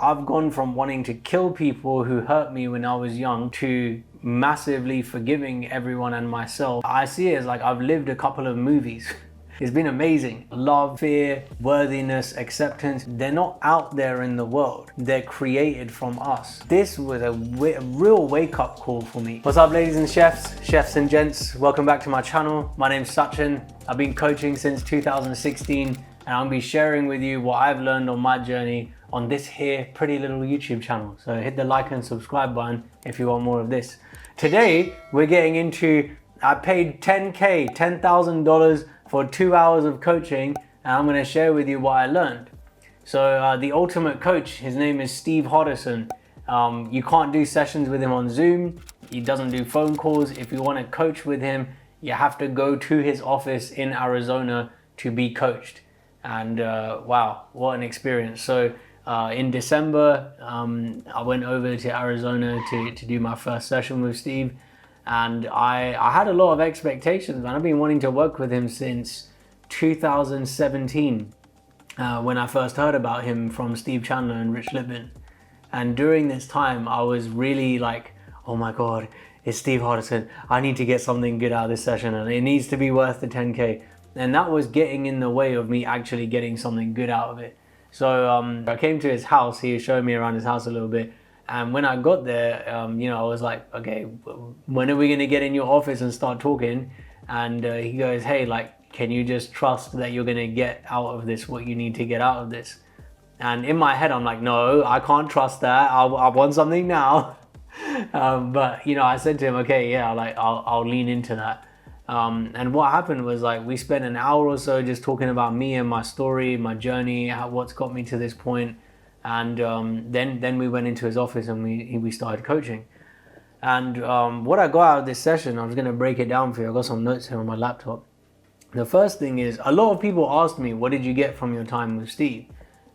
I've gone from wanting to kill people who hurt me when I was young to massively forgiving everyone and myself. I see it as like I've lived a couple of movies. It's been amazing. Love, fear, worthiness, acceptance, they're not out there in the world. They're created from us. This was a real wake-up call for me. What's up, ladies and chefs and gents? Welcome back to my channel. My name's Sachin. I've been coaching since 2016, and I'll be sharing with you what I've learned on my journey on this here pretty little YouTube channel. So hit the like and subscribe button if you want more of this. Today, we're getting into, I paid $10,000 for 2 hours of coaching, and I'm going to share with you what I learned. So the ultimate coach, his name is Steve Hardison. You can't do sessions with him on Zoom. He doesn't do phone calls. If you want to coach with him, you have to go to his office in Arizona to be coached. And wow, what an experience. So in December, I went over to Arizona to do my first session with Steve. And I had a lot of expectations, and I've been wanting to work with him since 2017 when I first heard about him from Steve Chandler and Rich Lippin. And during this time, I was really like, oh my God, it's Steve Hardison. I need to get something good out of this session, and it needs to be worth the 10K. And that was getting in the way of me actually getting something good out of it. So I came to his house. He was showing me around his house a little bit. And when I got there, I was like, okay, when are we going to get in your office and start talking? And he goes, hey, like, can you just trust that you're going to get out of this what you need to get out of this? And in my head, I'm like, no, I can't trust that. I want something now. But, I said to him, okay, yeah, like, I'll lean into that. And what happened was, like, we spent an hour or so just talking about me and my story, my journey, what's got me to this point. And then we went into his office and we started coaching. And what I got out of this session, I was going to break it down for you. I got some notes here on my laptop. The first thing is, a lot of people asked me, what did you get from your time with Steve?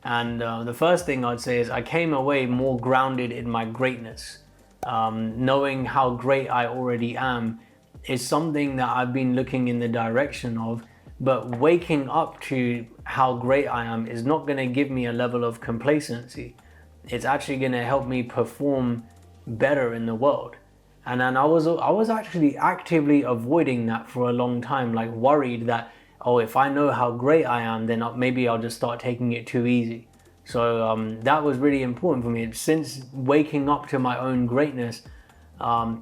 And the first thing I'd say is I came away more grounded in my greatness. Knowing how great I already am is something that I've been looking in the direction of. But waking up to how great I am is not going to give me a level of complacency. It's actually going to help me perform better in the world. And then I was actually actively avoiding that for a long time, like worried that, oh, if I know how great I am, then maybe I'll just start taking it too easy. So that was really important for me. Since waking up to my own greatness,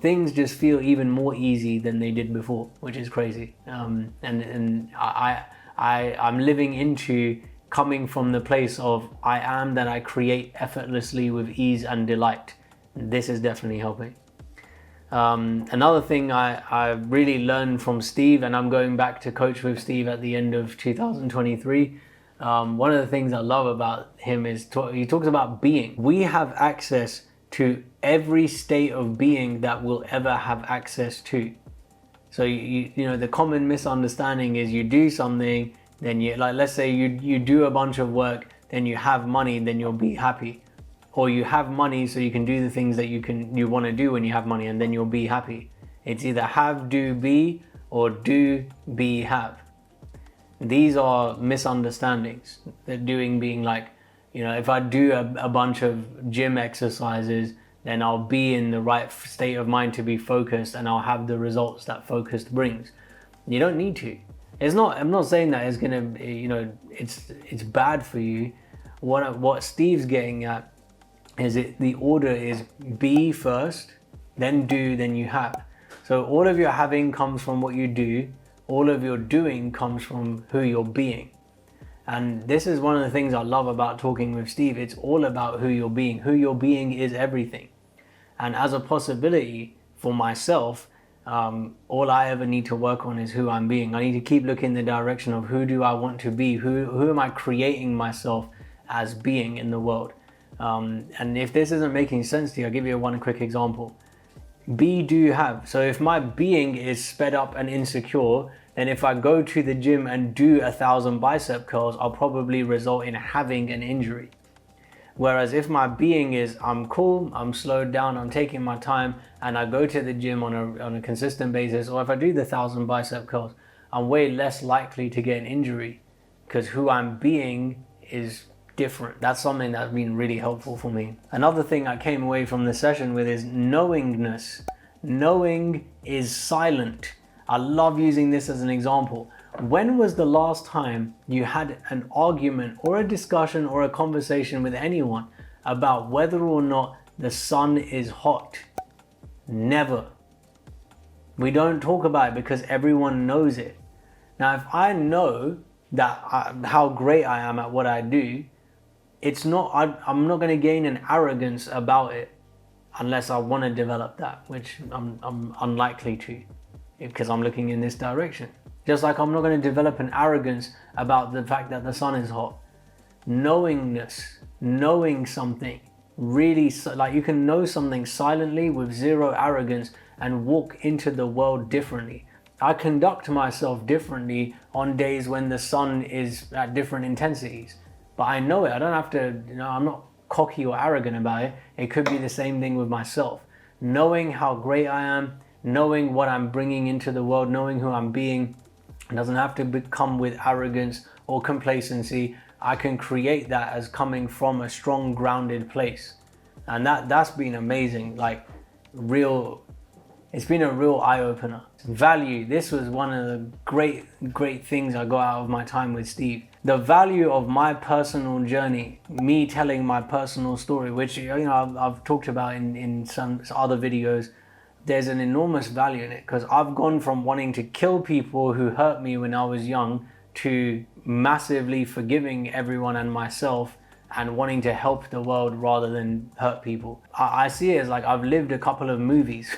things just feel even more easy than they did before, which is crazy. And I'm living into coming from the place of I am that I create effortlessly with ease and delight. This is definitely helping. Another thing I really learned from Steve, and I'm going back to coach with Steve at the end of 2023. One of the things I love about him is he talks about being. We have access to every state of being that we'll ever have access to. So the common misunderstanding is you do something, then let's say you do a bunch of work, then you have money, then you'll be happy. Or you have money so you can do the things that you want to do when you have money, and then you'll be happy. It's either have, do, be, or do, be, have. These are misunderstandings. The doing being like, if I do a bunch of gym exercises, then I'll be in the right state of mind to be focused, and I'll have the results that focused brings. You don't need to. I'm not saying that it's gonna, it's bad for you. What Steve's getting at is the order is be first, then do, then you have. So all of your having comes from what you do. All of your doing comes from who you're being. And this is one of the things I love about talking with Steve. It's all about who you're being. Who you're being is everything. And as a possibility for myself, all I ever need to work on is who I'm being. I need to keep looking in the direction of who do I want to be? Who am I creating myself as being in the world? And if this isn't making sense to you, I'll give you one quick example. Be, do, have. So if my being is sped up and insecure, then if I go to the gym and do 1,000 bicep curls, I'll probably result in having an injury. Whereas if my being is I'm cool, I'm slowed down, I'm taking my time, and I go to the gym on a consistent basis, or if I do the 1,000 bicep curls, I'm way less likely to get an injury, because who I'm being is different. That's something that's been really helpful for me. Another thing I came away from the session with is knowingness. Knowing is silent. I love using this as an example. When was the last time you had an argument or a discussion or a conversation with anyone about whether or not the sun is hot? Never. We don't talk about it because everyone knows it. Now, if I know that how great I am at what I do, I'm not going to gain an arrogance about it unless I want to develop that, which I'm unlikely to, because I'm looking in this direction. Just like I'm not going to develop an arrogance about the fact that the sun is hot. Knowingness, knowing something, really, like you can know something silently with zero arrogance and walk into the world differently. I conduct myself differently on days when the sun is at different intensities, but I know it. I don't have to, I'm not cocky or arrogant about it. It could be the same thing with myself. Knowing how great I am, knowing what I'm bringing into the world, knowing who I'm being, it doesn't have to come with arrogance or complacency. I can create that as coming from a strong, grounded place. And that's been amazing. Like it's been a real eye-opener. Value. This was one of the great things I got out of my time with Steve. The value of my personal journey, me telling my personal story, which I've talked about in some other videos. There's an enormous value in it because I've gone from wanting to kill people who hurt me when I was young to massively forgiving everyone and myself and wanting to help the world rather than hurt people. I see it as like I've lived a couple of movies.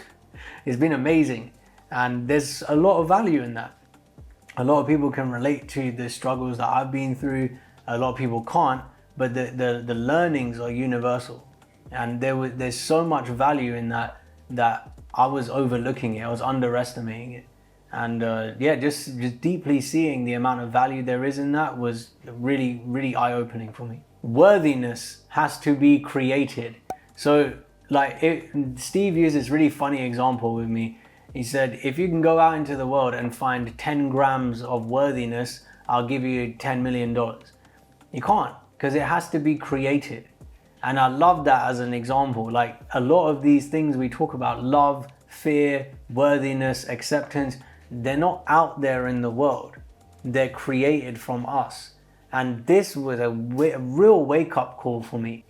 It's been amazing, and there's a lot of value in that. A lot of people can relate to the struggles that I've been through. A lot of people can't, but the learnings are universal, and there's so much value in that I was overlooking it. I was underestimating it, and just deeply seeing the amount of value there is in that was really eye-opening for me. Worthiness has to be created. So Steve used this really funny example with me. He said, if you can go out into the world and find 10 grams of worthiness, I'll give you $10 million. You can't, because it has to be created. And I love that as an example. Like a lot of these things we talk about, love, fear, worthiness, acceptance, they're not out there in the world. They're created from us. And this was a real wake-up call for me.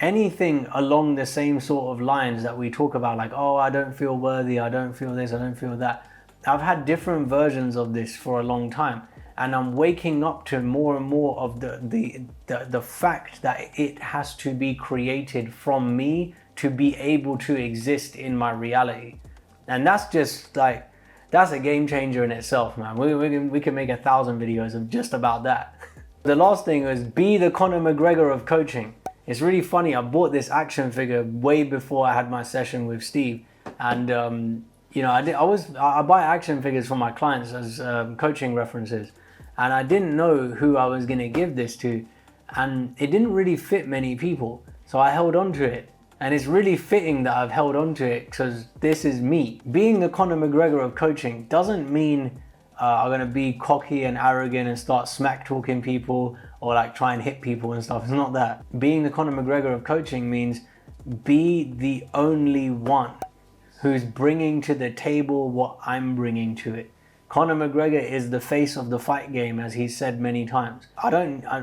Anything along the same sort of lines that we talk about, like, oh, I don't feel worthy, I don't feel this, I don't feel that. I've had different versions of this for a long time. And I'm waking up to more and more of the fact that it has to be created from me to be able to exist in my reality. And that's just that's a game changer in itself, man. We can make 1,000 videos of just about that. The last thing was be the Conor McGregor of coaching. It's really funny. I bought this action figure way before I had my session with Steve, and I buy action figures for my clients as coaching references, and I didn't know who I was going to give this to, and it didn't really fit many people, so I held on to it. And it's really fitting that I've held on to it because this is me. Being the Conor McGregor of coaching doesn't mean I'm going to be cocky and arrogant and start smack talking people or try and hit people and stuff. It's not that. Being the Conor McGregor of coaching means be the only one who's bringing to the table what I'm bringing to it. Conor McGregor is the face of the fight game, as he's said many times.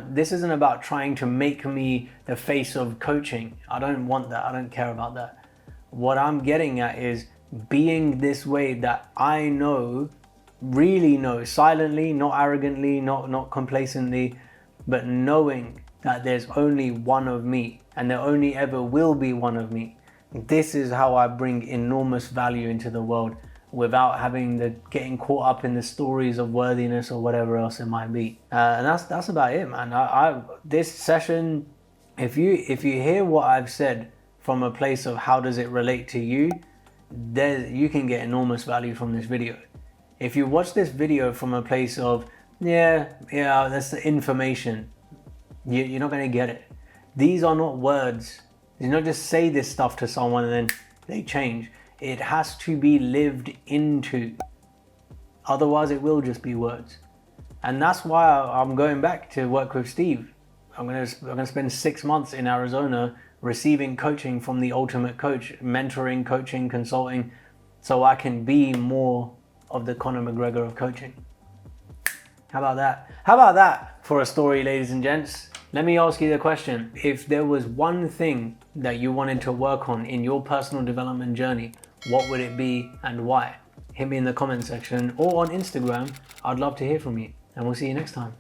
This isn't about trying to make me the face of coaching. I don't want that. I don't care about that. What I'm getting at is being this way that I really know, silently, not arrogantly, not complacently, but knowing that there's only one of me and there only ever will be one of me. This is how I bring enormous value into the world without getting caught up in the stories of worthiness or whatever else it might be. And that's about it, man. This session, if you hear what I've said from a place of how does it relate to you, you can get enormous value from this video. If you watch this video from a place of, that's the information, you're not going to get it. These are not words. You don't just say this stuff to someone and then they change. It has to be lived into. Otherwise, it will just be words. And that's why I'm going back to work with Steve. I'm gonna spend 6 months in Arizona receiving coaching from the ultimate coach, mentoring, coaching, consulting, so I can be more of the Conor McGregor of coaching. How about that? How about that for a story, ladies and gents? Let me ask you the question. If there was one thing that you wanted to work on in your personal development journey, what would it be and why? Hit me in the comment section or on Instagram. I'd love to hear from you, and we'll see you next time.